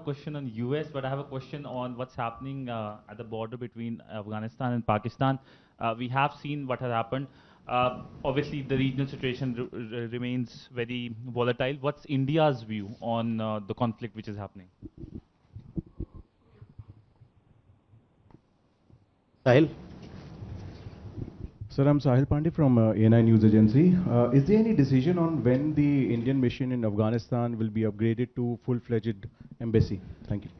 question on US, but I have a question on what's happening at the border between Afghanistan and Pakistan. We have seen what has happened. Obviously, the regional situation remains very volatile. What's India's view on the conflict which is happening? Sahil? Sir, I'm Sahil Pandey from ANI News Agency. Is there any decision on when the Indian mission in Afghanistan will be upgraded to full-fledged embassy? Thank you.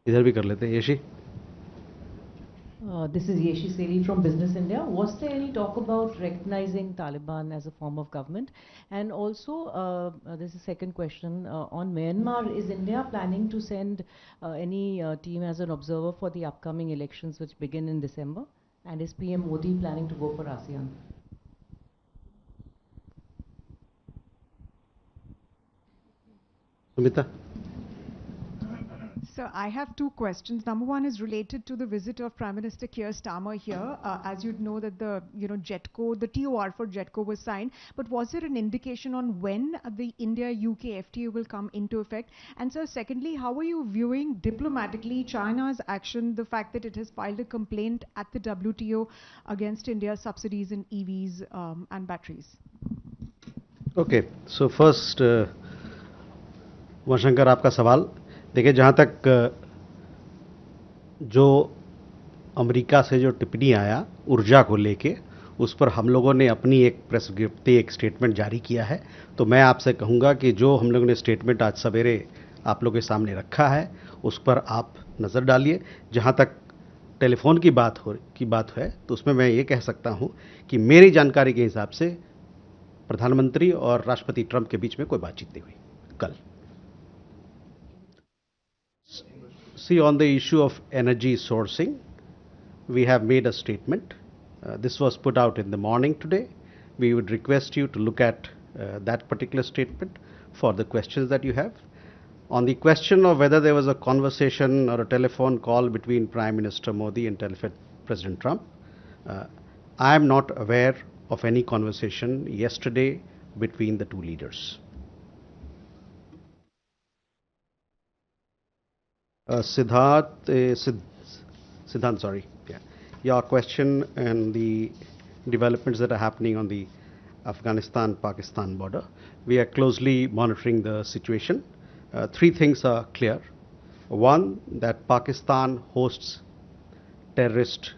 इधर भी कर लेते हैं, Yeshi. This is Yeshi Seli from Business India. Was there any talk about recognizing Taliban as a form of government? And also, this is the second question, on Myanmar, is India planning to send any team as an observer for the upcoming elections which begin in December? And is PM Modi planning to go for ASEAN? Sumita? So I have two questions. Number one is related to the visit of Prime Minister Keir Starmer here. As you'd know that the JETCO, the TOR for JETCO was signed, but was there an indication on when the India-UK FTA will come into effect? And so secondly, how are you viewing diplomatically China's action, the fact that it has filed a complaint at the WTO against India's subsidies in EVs and batteries? Okay, so first, वंशंकर आपका सवाल. देखिए, जहाँ तक जो America से जो टिप्पणी आया ऊर्जा को लेके, उस पर हम लोगों ने अपनी एक प्रेस विज्ञप्ति, एक स्टेटमेंट जारी किया है. तो मैं आपसे कहूँगा कि जो हम लोगों ने स्टेटमेंट आज सवेरे आप लोगों के सामने रखा है, उस पर आप नज़र डालिए. जहाँ तक टेलीफोन की बात है, तो उसमें मैं ये कह सकता हूँ कि मेरी जानकारी के हिसाब से प्रधानमंत्री और राष्ट्रपति ट्रंप के बीच में कोई बातचीत नहीं हुई कल. See, on the issue of energy sourcing, we have made a statement. This was put out in the morning today. We would request you to look at that particular statement for the questions that you have. On the question of whether there was a conversation or a telephone call between Prime Minister Modi and President Trump, I am not aware of any conversation yesterday between the two leaders. Siddhant, sorry. Yeah. Your question and the developments that are happening on the Afghanistan-Pakistan border. We are closely monitoring the situation. Three things are clear. One, that Pakistan hosts terrorist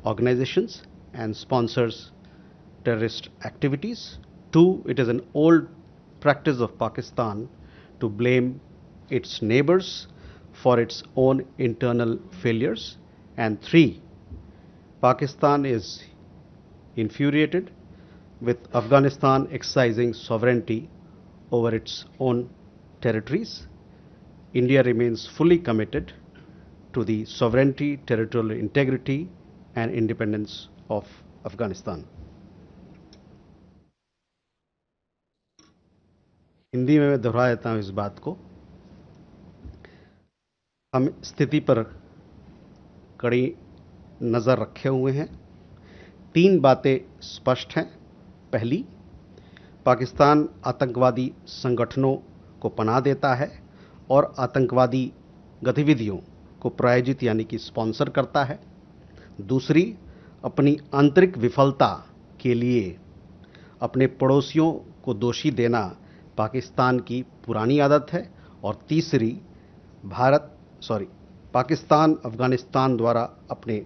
organizations and sponsors terrorist activities. Two, it is an old practice of Pakistan to blame its neighbors for its own internal failures. And three, Pakistan is infuriated with Afghanistan exercising sovereignty over its own territories. India remains fully committed to the sovereignty, territorial integrity and independence of Afghanistan. Hindi में मैं दोहरा देता हूँ इस बात को. हम स्थिति पर कड़ी नज़र रखे हुए हैं. तीन बातें स्पष्ट हैं. पहली, पाकिस्तान आतंकवादी संगठनों को पनाह देता है और आतंकवादी गतिविधियों को प्रायोजित यानी कि स्पॉन्सर करता है. दूसरी, अपनी आंतरिक विफलता के लिए अपने पड़ोसियों को दोषी देना पाकिस्तान की पुरानी आदत है. और तीसरी, पाकिस्तान अफगानिस्तान द्वारा अपने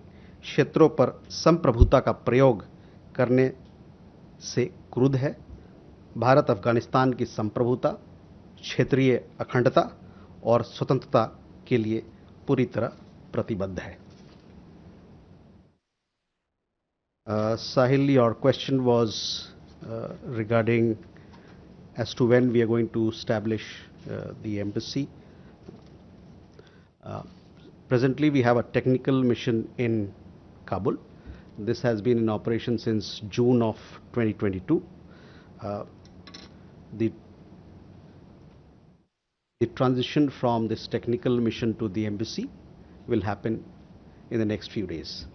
क्षेत्रों पर संप्रभुता का प्रयोग करने से क्रुद्ध है. भारत अफगानिस्तान की संप्रभुता, क्षेत्रीय अखंडता और स्वतंत्रता के लिए पूरी तरह प्रतिबद्ध है. Sahil, your question was regarding as to when we are going to establish the embassy. Presently, we have a technical mission in Kabul. This has been in operation since June of 2022. The transition from this technical mission to the embassy will happen in the next few days.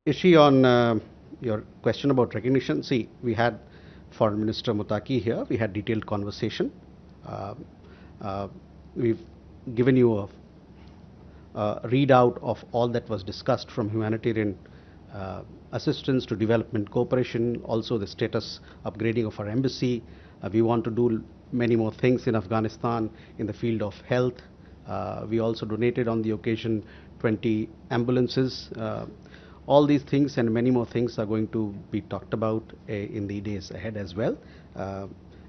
Ishi, on your question about recognition, see, we had Foreign Minister Mutaki here. We had detailed conversation. Uh, we've given you a readout of all that was discussed, from humanitarian assistance to development cooperation, also the status upgrading of our embassy. We want to do many more things in Afghanistan in the field of health. We also donated on the occasion 20 ambulances. All these things and many more things are going to be talked about in the days ahead as well.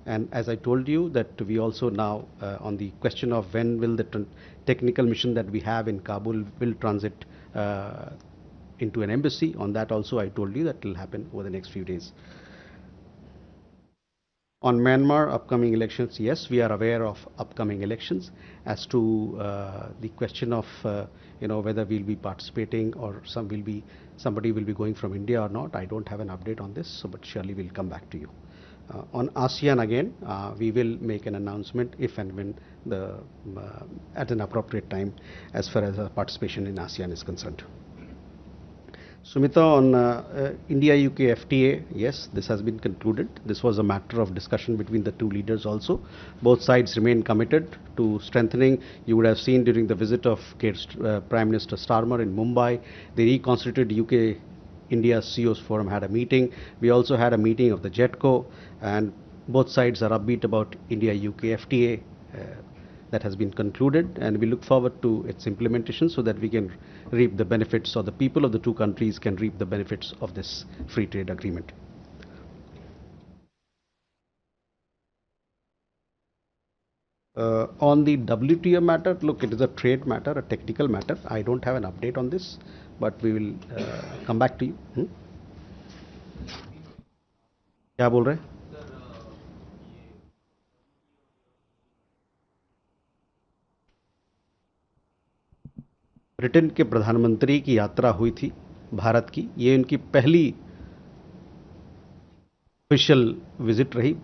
And as I told you, that we also now, on the question of when will the technical mission that we have in Kabul will transit into an embassy, on that also I told you that will happen over the next few days. On Myanmar upcoming elections, yes, we are aware of upcoming elections. As to the question of whether we'll be participating or somebody will be going from India or not, I don't have an update on this. So, but surely we'll come back to you. On ASEAN again, we will make an announcement if and when at an appropriate time, as far as our participation in ASEAN is concerned. Sumita, on India-UK FTA, yes, this has been concluded. This was a matter of discussion between the two leaders also. Both sides remain committed to strengthening. You would have seen during the visit of Prime Minister Starmer in Mumbai, the reconstituted UK-India CEOs Forum had a meeting. We also had a meeting of the JETCO, and both sides are upbeat about India-UK FTA. That has been concluded, and we look forward to its implementation so that we can reap the benefits, or the people of the two countries can reap the benefits of this free trade agreement. On the WTO matter, look, it is a trade matter, a technical matter. I don't have an update on this, but we will come back to you. क्या बोल रहे हैं? Britain के प्रधानमंत्री की यात्रा हुई थी भारत की। ये उनकी पहली ऑफिशियल विजिट रही।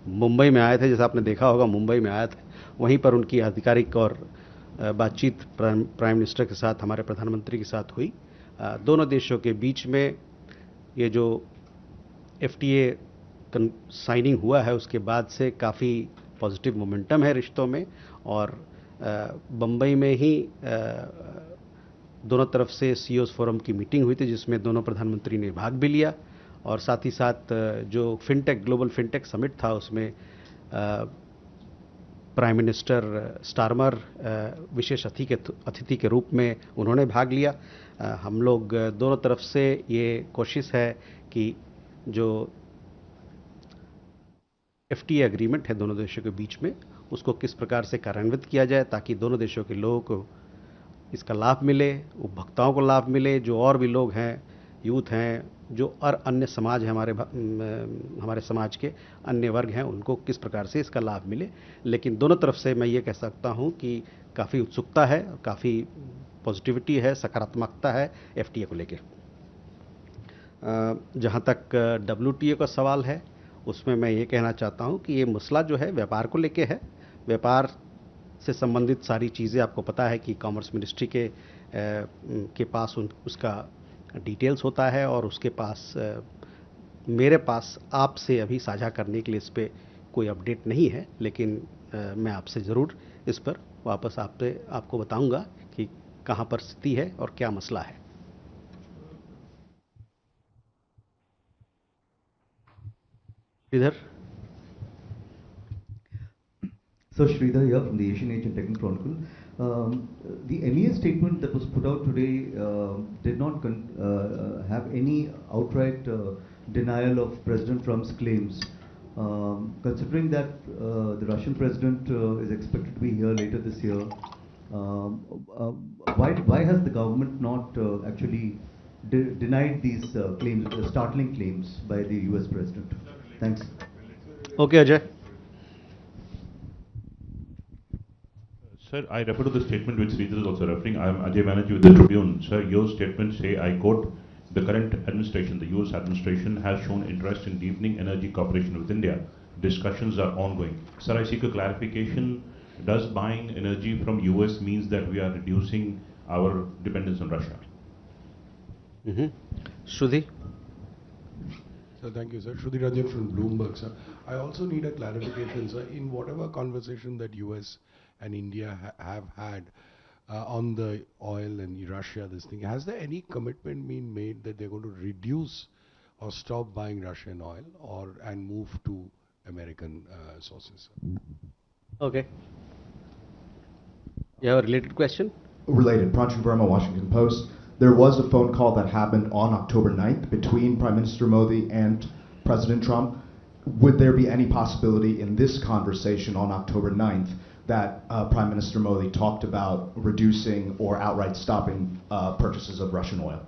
मुंबई में आए थे, जैसा आपने देखा होगा, मुंबई में आए थे। वहीं पर उनकी आधिकारिक और बातचीत प्राइम मिनिस्टर के साथ, हमारे प्रधानमंत्री के साथ हुई। दोनों देशों के बीच में ये जो FTA साइनिंग हुआ है, उसके बाद से काफ़ी पॉजिटिव मोमेंटम है रिश्तों में। और बम्बई में ही दोनों तरफ से CEOs फोरम की मीटिंग हुई थी, जिसमें दोनों प्रधानमंत्री ने भाग भी लिया। और साथ ही साथ जो ग्लोबल फिनटेक समिट था, उसमें प्राइम मिनिस्टर स्टारमर विशेष अतिथि के रूप में उन्होंने भाग लिया। हम लोग दोनों तरफ से ये कोशिश है कि जो FTA एग्रीमेंट है दोनों देशों के बीच में, उसको किस प्रकार से कार्यान्वित किया जाए ताकि दोनों देशों के लोगों को इसका लाभ मिले, उपभोक्ताओं को लाभ मिले, जो और भी लोग हैं, यूथ हैं, जो और अन्य समाज है, हमारे समाज के अन्य वर्ग हैं, उनको किस प्रकार से इसका लाभ मिले। लेकिन दोनों तरफ से मैं ये कह सकता हूँ कि काफ़ी उत्सुकता है, काफ़ी पॉजिटिविटी है, सकारात्मकता है FTA को लेकर। जहाँ तक WTO का सवाल है, उसमें मैं ये कहना चाहता हूँ कि ये मसला जो है व्यापार को लेके है। व्यापार से संबंधित सारी चीज़ें आपको पता है कि कॉमर्स मिनिस्ट्री के पास उसका डिटेल्स होता है, और उसके पास मेरे पास आपसे अभी साझा करने के लिए इस पर कोई अपडेट नहीं है। लेकिन मैं आपसे ज़रूर इस पर वापस आपको बताऊंगा कि कहाँ पर स्थिति है और क्या मसला है। इधर So Sridhar here from the Asian Age and Technical Chronicle. The MEA statement that was put out today did not have any outright denial of President Trump's claims. Considering that the Russian president is expected to be here later this year, why has the government not actually denied these claims, startling claims by the US president? Thanks. Okay, Ajay. Sir, I refer to the statement which Sridhar is also referring. I am Ajay Banerjee with the Tribune. Sir, your statement say, I quote, the current administration, the US administration, has shown interest in deepening energy cooperation with India. Discussions are ongoing. Sir, I seek a clarification. Does buying energy from US means that we are reducing our dependence on Russia? Shruti? Sir, thank you, sir. Shruti Rajan from Bloomberg, sir. I also need a clarification, sir. In whatever conversation that US and India have had on the oil and Russia, this thing, has there any commitment been made that they're going to reduce or stop buying Russian oil and move to American sources, sir? Okay. You have a related question? Related. Pranshu Verma, Washington Post. There was a phone call that happened on October 9th between Prime Minister Modi and President Trump. Would there be any possibility in this conversation on October 9th that Prime Minister Modi talked about reducing or outright stopping purchases of Russian oil?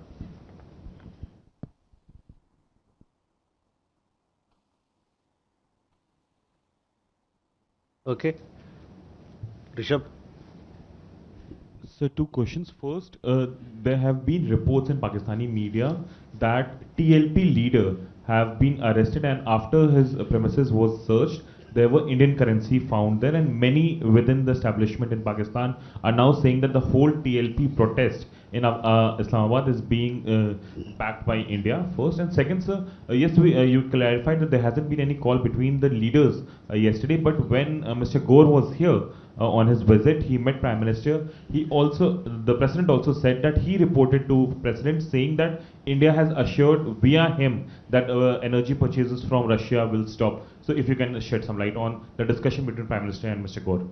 Okay. Rishabh? So two questions. First, there have been reports in Pakistani media that TLP leader have been arrested, and after his premises was searched, there were Indian currency found there, and many within the establishment in Pakistan are now saying that the whole TLP protest in Islamabad is being backed by India, first. And second, sir, yes, you clarified that there hasn't been any call between the leaders yesterday, but when Mr. Gore was here, on his visit, he met Prime Minister. The President also said that he reported to President saying that India has assured via him that energy purchases from Russia will stop. So if you can shed some light on the discussion between Prime Minister and Mr. Gore.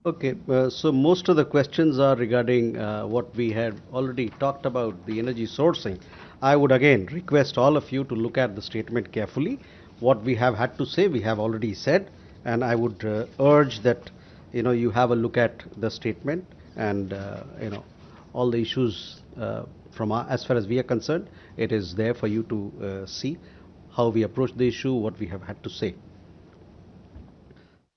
Okay, so most of the questions are regarding what we had already talked about, the energy sourcing. I would again request all of you to look at the statement carefully. What we have had to say, we have already said. And I would urge that you have a look at the statement and all the issues from as far as we are concerned. It is there for you to see how we approach the issue, what we have had to say.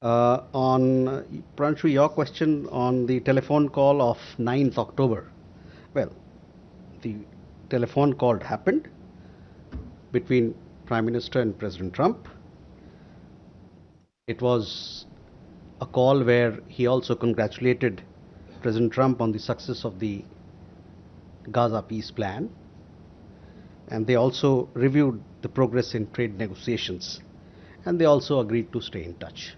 On Pranshu, your question on the telephone call of 9th October. Well, the telephone call happened between Prime Minister and President Trump. It was a call where he also congratulated President Trump on the success of the Gaza peace plan, and they also reviewed the progress in trade negotiations, and they also agreed to stay in touch.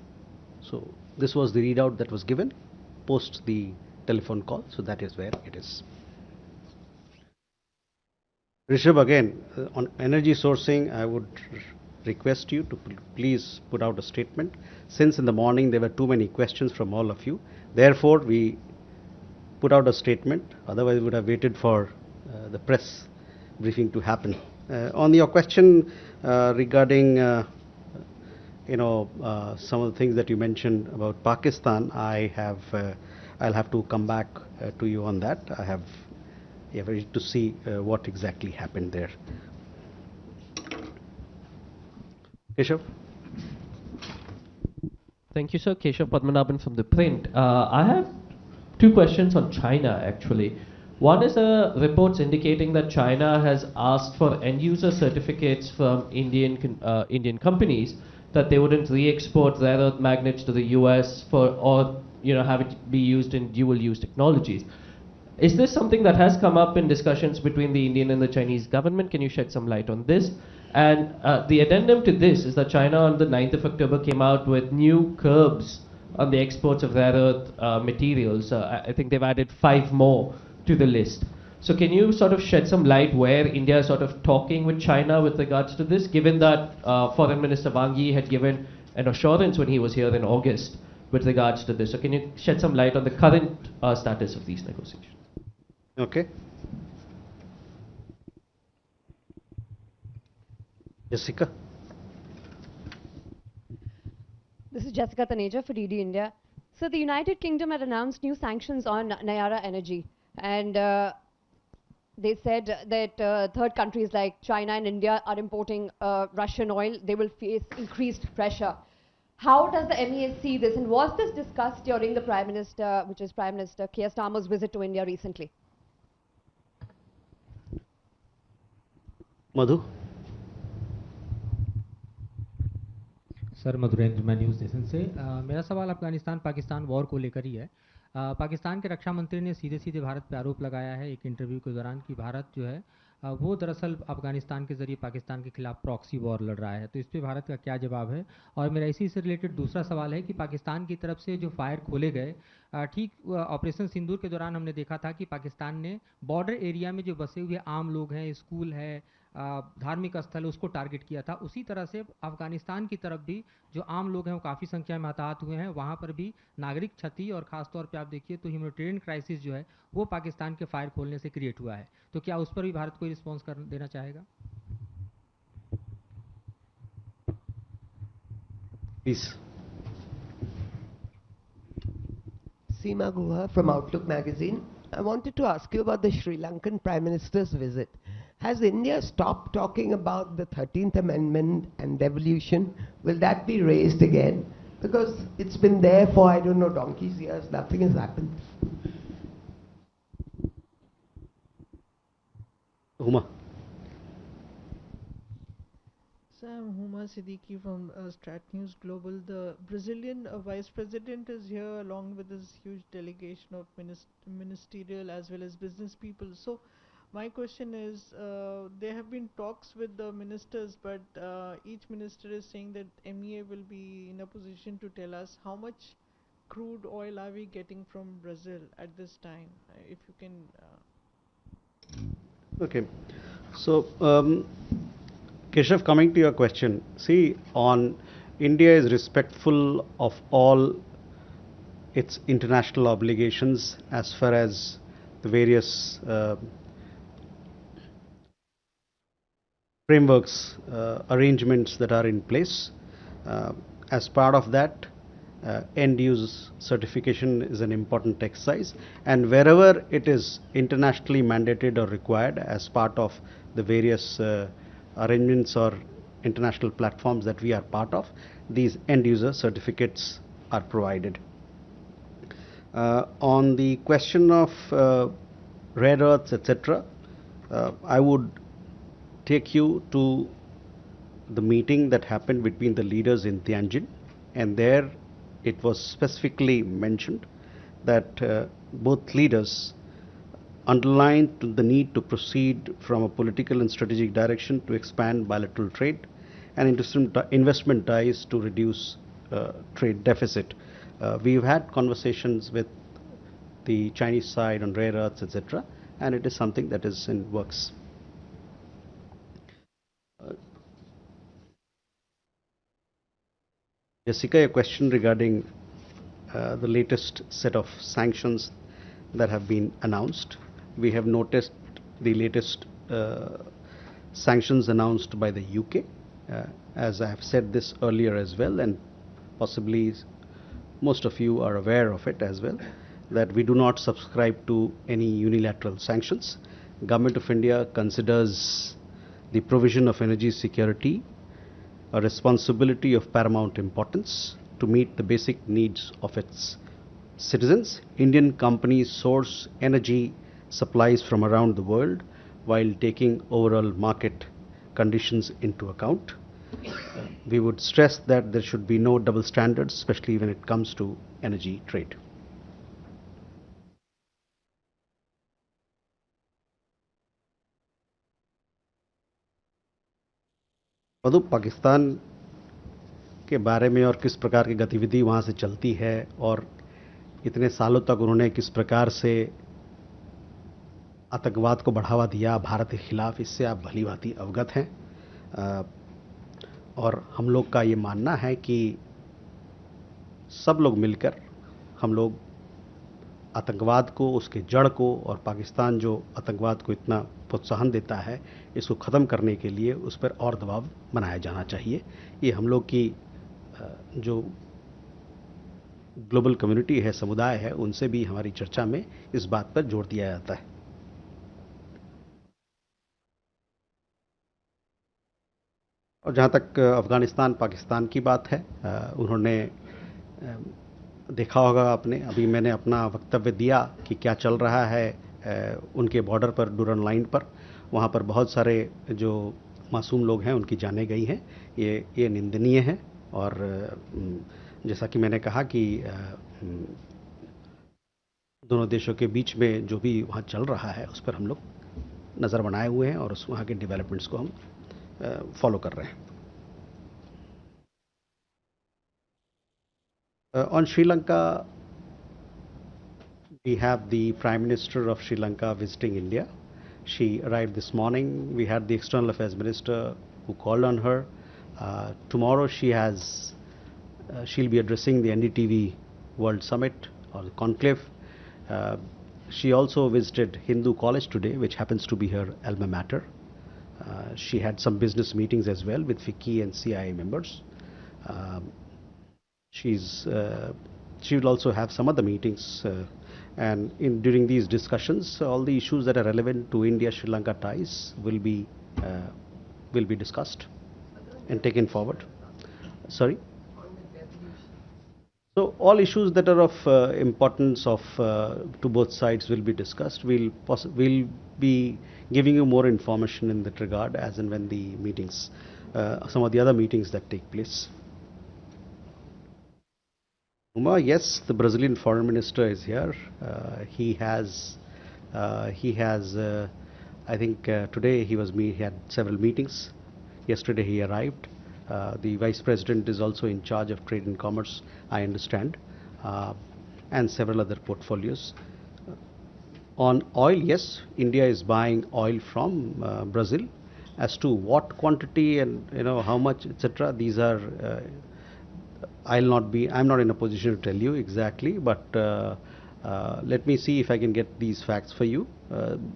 So this was the readout that was given post the telephone call, so that is where it is. Rishabh, again, on energy sourcing, I would request you to please put out a statement. Since in the morning there were too many questions from all of you, therefore we put out a statement. Otherwise we would have waited for the press briefing to happen. On your question regarding some of the things that you mentioned about Pakistan, I'll have to come back to you on that. I have to see what exactly happened there. Keshav? Thank you, sir. Keshav Padmanabhan from The Print. I have two questions on China, actually. One is reports indicating that China has asked for end-user certificates from Indian companies that they wouldn't re-export rare earth magnets to the US or have it be used in dual-use technologies. Is this something that has come up in discussions between the Indian and the Chinese government? Can you shed some light on this? And the addendum to this is that China on the 9th of October came out with new curbs on the exports of rare earth materials. I think they've added 5 more to the list. So can you sort of shed some light where India is sort of talking with China with regards to this, given that Foreign Minister Wang Yi had given an assurance when he was here in August with regards to this? So can you shed some light on the current status of these negotiations? Okay. Jessica? This is Jessica Taneja for DD India. So the United Kingdom had announced new sanctions on Nayara Energy, and they said that third countries like China and India are importing Russian oil. They will face increased pressure. How does the MEA see this, and was this discussed during the Prime Minister, which is Prime Minister Keir Starmer's visit to India recently? Madhu? Sir Madhurendra मैं news station से मेरा सवाल Afghanistan Pakistan war को लेकर ही है. पाकिस्तान के रक्षा मंत्री ने सीधे सीधे भारत पर आरोप लगाया है एक इंटरव्यू के दौरान कि भारत जो है वो दरअसल अफगानिस्तान के ज़रिए पाकिस्तान के खिलाफ प्रॉक्सी वॉर लड़ रहा है। तो इस पे भारत का क्या जवाब है? और मेरा इसी से रिलेटेड दूसरा सवाल है कि पाकिस्तान की तरफ से जो फायर खोले गए, ठीक ऑपरेशन सिंदूर के दौरान हमने देखा था कि पाकिस्तान ने बॉर्डर एरिया में जो बसे हुए आम लोग हैं, स्कूल है, धार्मिक स्थल है, उसको टारगेट किया था। उसी तरह से अफगानिस्तान की तरफ भी जो आम लोग हैं वो काफ़ी संख्या में हताहत हुए हैं, वहाँ पर भी नागरिक क्षति और ख़ासतौर पे आप देखिए तो ह्यूमैनिटेरियन क्राइसिस जो है वो पाकिस्तान के फायर खोलने से क्रिएट हुआ है। तो क्या उस पर भी भारत कोई रिस्पॉन्स कर देना चाहेगा? Please. Seema Guha from Outlook magazine. I wanted to ask you about the Sri Lankan Prime Minister's visit. Has India stopped talking about the 13th Amendment and devolution? Will that be raised again? Because it's been there for, I don't know, donkey's years, nothing has happened. Huma. So I'm Huma Siddiqui from Strat News Global. The Brazilian Vice President is here along with this huge delegation of ministerial as well as business people. So my question is, there have been talks with the ministers, but each minister is saying that MEA will be in a position to tell us how much crude oil are we getting from Brazil at this time. If you can... Okay. So, Keshav, coming to your question, see, on India is respectful of all its international obligations as far as the various frameworks, arrangements that are in place. As part of that, end use certification is an important exercise, and wherever it is internationally mandated or required as part of the various arrangements or international platforms that we are part of, these end user certificates are provided. On the question of rare earths, etc., I would take you to the meeting that happened between the leaders in Tianjin, and there it was specifically mentioned that both leaders underlined the need to proceed from a political and strategic direction to expand bilateral trade and investment ties to reduce trade deficit. We've had conversations with the Chinese side on rare earths, etc., and it is something that is in works. Jessica, a question regarding the latest set of sanctions that have been announced. We have noticed the latest sanctions announced by the UK. As I have said this earlier as well, and possibly most of you are aware of it as well, that we do not subscribe to any unilateral sanctions. Government of India considers the provision of energy security a responsibility of paramount importance to meet the basic needs of its citizens. Indian companies source energy supplies from around the world while taking overall market conditions into account. We would stress that there should be no double standards, especially when it comes to energy trade. मधु, पाकिस्तान के बारे में और किस प्रकार की गतिविधि वहाँ से चलती है और इतने सालों तक उन्होंने किस प्रकार से आतंकवाद को बढ़ावा दिया भारत के खिलाफ, इससे आप भली भांति अवगत हैं। और हम लोग का ये मानना है कि सब लोग मिलकर हम लोग आतंकवाद को, उसके जड़ को, और पाकिस्तान जो आतंकवाद को इतना प्रोत्साहन देता है, इसको ख़त्म करने के लिए उस पर और दबाव बनाया जाना चाहिए। ये हम लोग की जो ग्लोबल कम्युनिटी है, समुदाय है, उनसे भी हमारी चर्चा में इस बात पर जोर दिया जाता है। और जहाँ तक अफ़गानिस्तान पाकिस्तान की बात है, उन्होंने देखा होगा आपने, अभी मैंने अपना वक्तव्य दिया कि क्या चल रहा है उनके बॉर्डर पर, डूरन लाइन पर। वहाँ पर बहुत सारे जो मासूम लोग हैं उनकी जानें गई हैं। ये निंदनीय है। और जैसा कि मैंने कहा कि दोनों देशों के बीच में जो भी वहाँ चल रहा है उस पर हम लोग नज़र बनाए हुए हैं और उस वहाँ के डेवलपमेंट्स को हम फॉलो कर रहे हैं. On Sri Lanka, we have the Prime Minister of Sri Lanka visiting India. She arrived this morning. We had the External Affairs Minister who called on her. Tomorrow she'll be addressing the NDTV World Summit or the conclave. She also visited Hindu College today, which happens to be her alma mater. She had some business meetings as well with FICCI and CIA members. She will also have some other meetings, and during these discussions, all the issues that are relevant to India-Sri Lanka ties will be discussed and taken forward. Sorry. So all issues that are of importance to both sides will be discussed. We'll be giving you more information in that regard as and when the meetings, some of the other meetings that take place. Yes, the Brazilian foreign minister is here. He has, I think today he had several meetings. Yesterday he arrived. The vice president is also in charge of trade and commerce, I understand, and several other portfolios. On oil, yes, India is buying oil from Brazil. As to what quantity and how much, etc., these are. I'm not in a position to tell you exactly, but let me see if I can get these facts for you.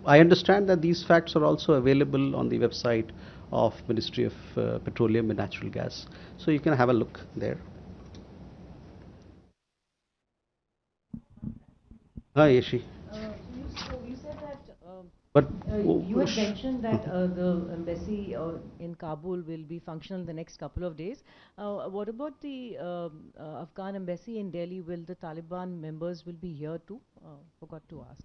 I understand that these facts are also available on the website of Ministry of Petroleum and Natural Gas, so you can have a look there. Hi, Yeshi. You said that but you had mentioned that the embassy in Kabul will be functional in the next couple of days. What about the Afghan embassy in Delhi? Will the Taliban members will be here too? Forgot to ask.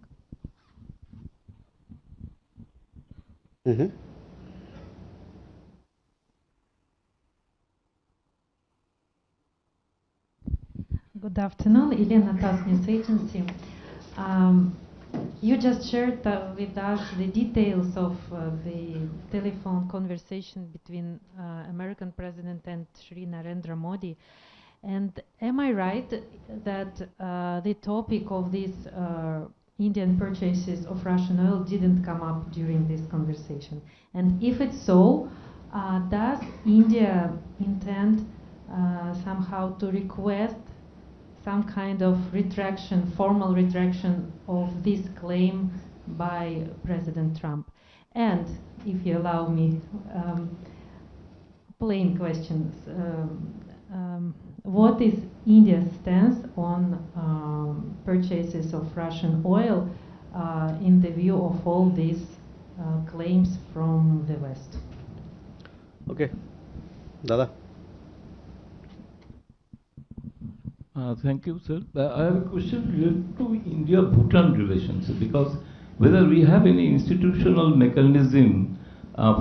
Good afternoon, Elena TASS News Agency. You just shared with us the details of the telephone conversation between American President and Shri Narendra Modi. And am I right that the topic of these Indian purchases of Russian oil didn't come up during this conversation? And if it's so, does India intend somehow to request some kind of retraction, formal retraction of this claim by President Trump? And if you allow me, plain questions. What is India's stance on purchases of Russian oil in the view of all these claims from the West? Okay. Dada. Thank you, sir. I have a question related to India-Bhutan relations, because whether we have any institutional mechanism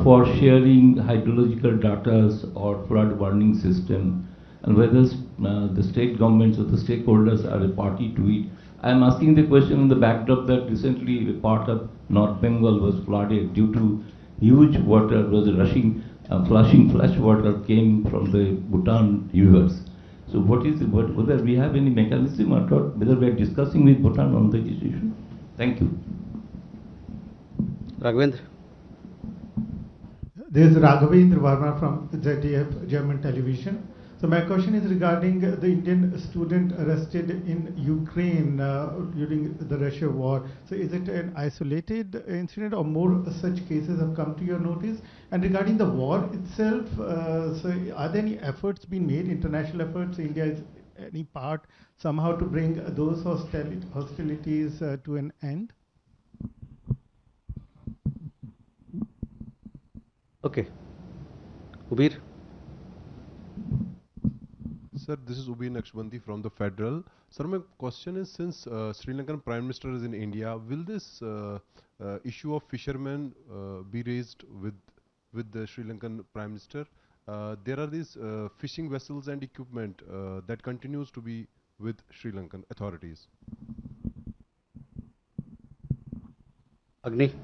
for sharing hydrological data or flood warning system, and whether the state governments or the stakeholders are a party to it. I am asking the question in the backdrop that recently a part of North Bengal was flooded due to huge water was rushing, flushing flash water came from the Bhutan rivers. So whether we have any mechanism or not, whether we are discussing with Bhutan on this issue? Thank you. Raghavendra. This is Raghavendra Verma from ZDF German television. So my question is regarding the Indian student arrested in Ukraine during the Russia war. So is it an isolated incident or more such cases have come to your notice? And regarding the war itself, so are there any efforts being made, international efforts? India is any part somehow to bring those hostilities to an end? Okay. Ubir. Sir, this is Ubir Naqshbandi from the Federal. Sir, my question is, since Sri Lankan Prime Minister is in India, will this issue of fishermen be raised with the Sri Lankan Prime Minister? There are these fishing vessels and equipment that continues to be with Sri Lankan authorities. Agni.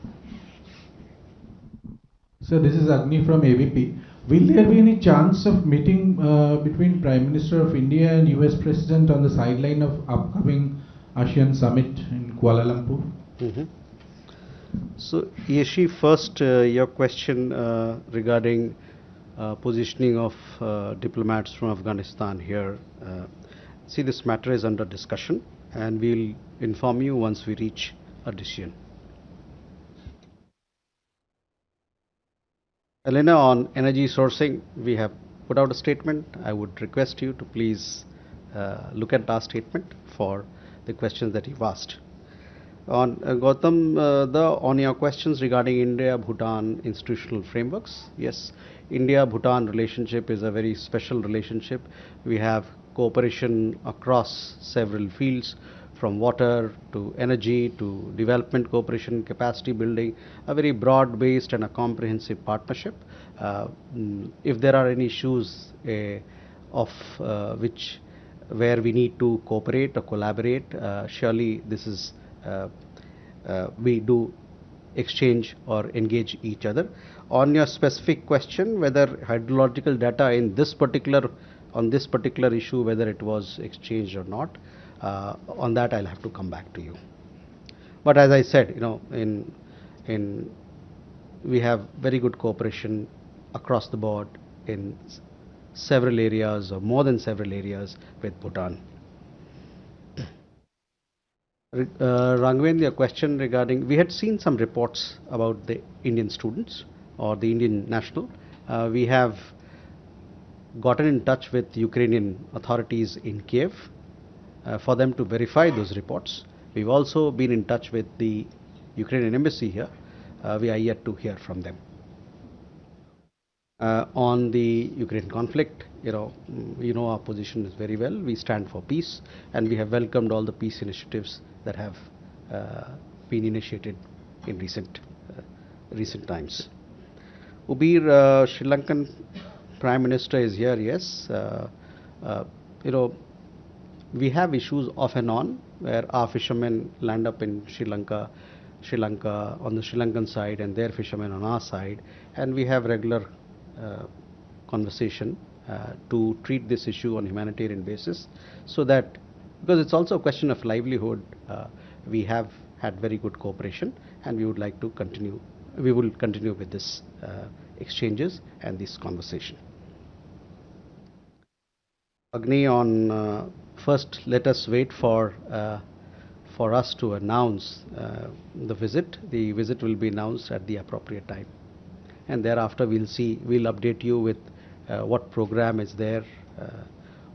So this is Agni from ABP. Will there be any chance of meeting between Prime Minister of India and US President on the sideline of upcoming ASEAN summit in Kuala Lumpur? So, Yeshi, first your question regarding positioning of diplomats from Afghanistan here. See, this matter is under discussion and we'll inform you once we reach a decision. Elena, on energy sourcing, we have put out a statement. I would request you to please look at our statement for the questions that you've asked. On Gautam, on your questions regarding India-Bhutan institutional frameworks, yes, India-Bhutan relationship is a very special relationship. We have cooperation across several fields, from water to energy to development cooperation, capacity building, a very broad-based and a comprehensive partnership. If there are any issues where we need to cooperate or collaborate, surely this is we do exchange or engage each other. On your specific question, whether hydrological data in this particular issue, whether it was exchanged or not, on that I'll have to come back to you. But as I said, we have very good cooperation across the board in several areas or more than several areas with Bhutan. Rangwen, your question regarding, we had seen some reports about the Indian students or the Indian national. We have gotten in touch with Ukrainian authorities in Kiev for them to verify those reports. We've also been in touch with the Ukrainian embassy here. We are yet to hear from them. On the Ukraine conflict, our position is very well. We stand for peace, and we have welcomed all the peace initiatives that have been initiated in recent times. Ubir, Sri Lankan Prime Minister is here. Yes, we have issues off and on where our fishermen land up in Sri Lanka on the Sri Lankan side, and their fishermen on our side, and we have regular conversation to treat this issue on humanitarian basis, so that, because it's also a question of livelihood, we have had very good cooperation, and we would like to continue. We will continue with this exchanges and this conversation. Agni, on first, let us wait for us to announce the visit. The visit will be announced at the appropriate time, and thereafter we'll update you with what program is there,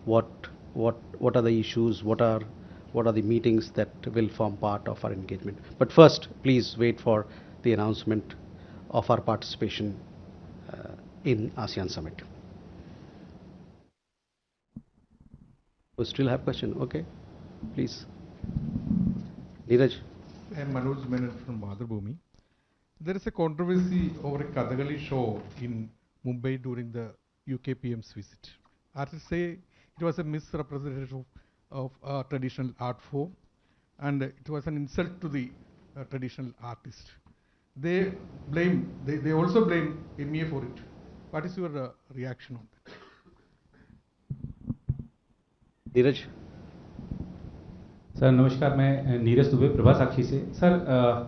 what are the issues, what are the meetings that will form part of our engagement. But first, please wait for the announcement of our participation in ASEAN Summit. We still have question? Okay, please. Neeraj. I am Manoj Menon from Madhubhumi. There is a controversy over a Kathakali show in Mumbai during the UK PM's visit. Artists say it was a misrepresentation of a traditional art form, and it was an insult to the traditional artist. They also blame MEA for it. What is your reaction on that? Neeraj. Sir नमस्कार, मैं नीरज दुबे प्रभा साक्षी से। Sir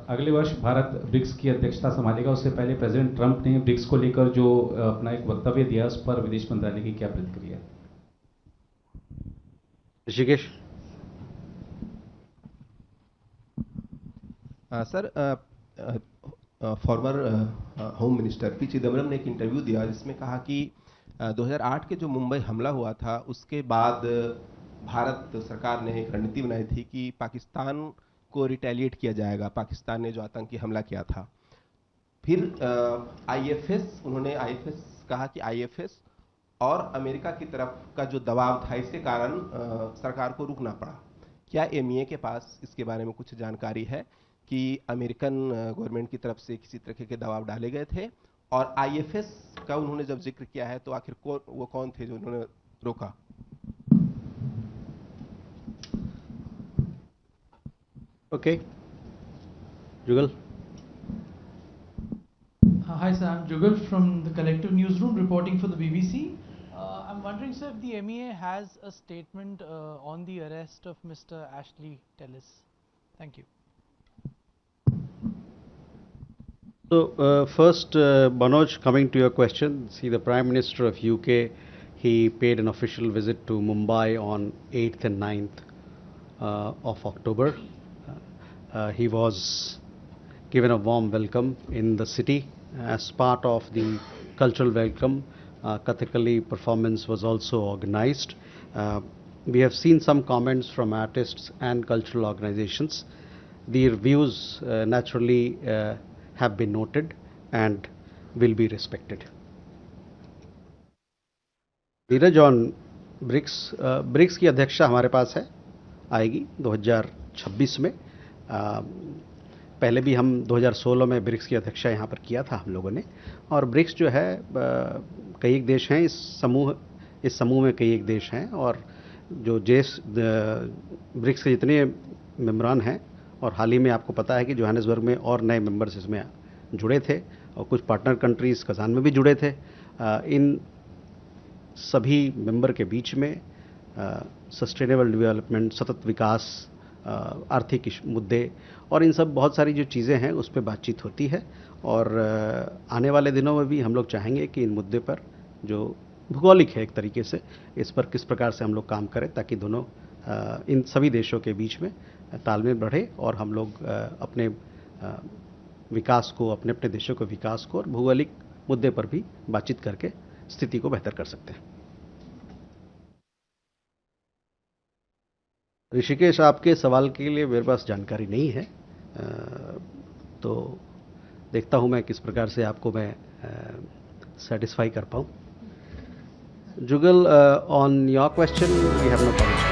अगले वर्ष Bharat BRICS की अध्यक्षता संभालेगा, उससे पहले प्रेसिडेंट ट्रंप ने ब्रिक्स को लेकर जो अपना एक वक्तव्य दिया, उस पर विदेश मंत्रालय की क्या प्रतिक्रिया? Rishikesh. Sir former home minister P Chidambaram ने एक इंटरव्यू दिया जिसमें कहा कि 2008 के जो मुंबई हमला हुआ था उसके बाद भारत सरकार ने एक रणनीति बनाई थी कि पाकिस्तान को रिटेलिएट किया जाएगा, पाकिस्तान ने जो आतंकी हमला किया था। फिर आईएफएस, उन्होंने आईएफएस कहा कि आईएफएस और अमेरिका की तरफ का जो दबाव था इसके कारण सरकार को रुकना पड़ा। क्या एमईए के पास इसके बारे में कुछ जानकारी है कि अमेरिकन गवर्नमेंट की तरफ से किसी तरह के दबाव डाले गए थे, और आईएफएस का उन्होंने जब जिक्र किया है तो आखिर वो कौन थे जो उन्होंने रोका? Okay, Jugal. Hi sir, I'm Jugal from the Collective Newsroom reporting for the BBC. I'm wondering sir if the MEA has a statement on the arrest of Mr. Ashley Tellis. Thank you. So first, Manoj, coming to your question, see the Prime Minister of UK, he paid an official visit to Mumbai on 8th and 9th of October. He was given a warm welcome in the city. As part of the cultural welcome, Kathakali performance was also organized. We have seen some comments from artists and cultural organizations. Their views naturally have been noted and will be respected. Dheeraj on BRICS की अध्यक्षता हमारे पास है, आएगी 2026 में. पहले भी हम 2016 में ब्रिक्स की अध्यक्षता यहाँ पर किया था हम लोगों ने. और ब्रिक्स जो है कई एक देश हैं इस समूह में कई एक देश हैं, और जो ब्रिक्स के जितने मेंबरान हैं, और हाल ही में आपको पता है कि जोहानिसबर्ग में और नए मेंबर्स इसमें जुड़े थे, और कुछ पार्टनर कंट्रीज कजान में भी जुड़े थे. इन सभी मेंबर के बीच में सस्टेनेबल डेवलपमेंट, सतत विकास, आर्थिक मुद्दे और इन सब बहुत सारी जो चीज़ें हैं उस पर बातचीत होती है. और आने वाले दिनों में भी हम लोग चाहेंगे कि इन मुद्दे पर जो भूगोलिक है एक तरीके से, इस पर किस प्रकार से हम लोग काम करें ताकि दोनों इन सभी देशों के बीच में तालमेल बढ़े और हम लोग अपने विकास को, अपने अपने देशों के विकास को और भौगोलिक मुद्दे पर भी बातचीत करके स्थिति को बेहतर कर सकते हैं. ऋषिकेश, आपके सवाल के लिए मेरे पास जानकारी नहीं है, तो देखता हूं मैं किस प्रकार से आपको मैं सेटिस्फाई कर पाऊं. Jugal, on your question we have no comment.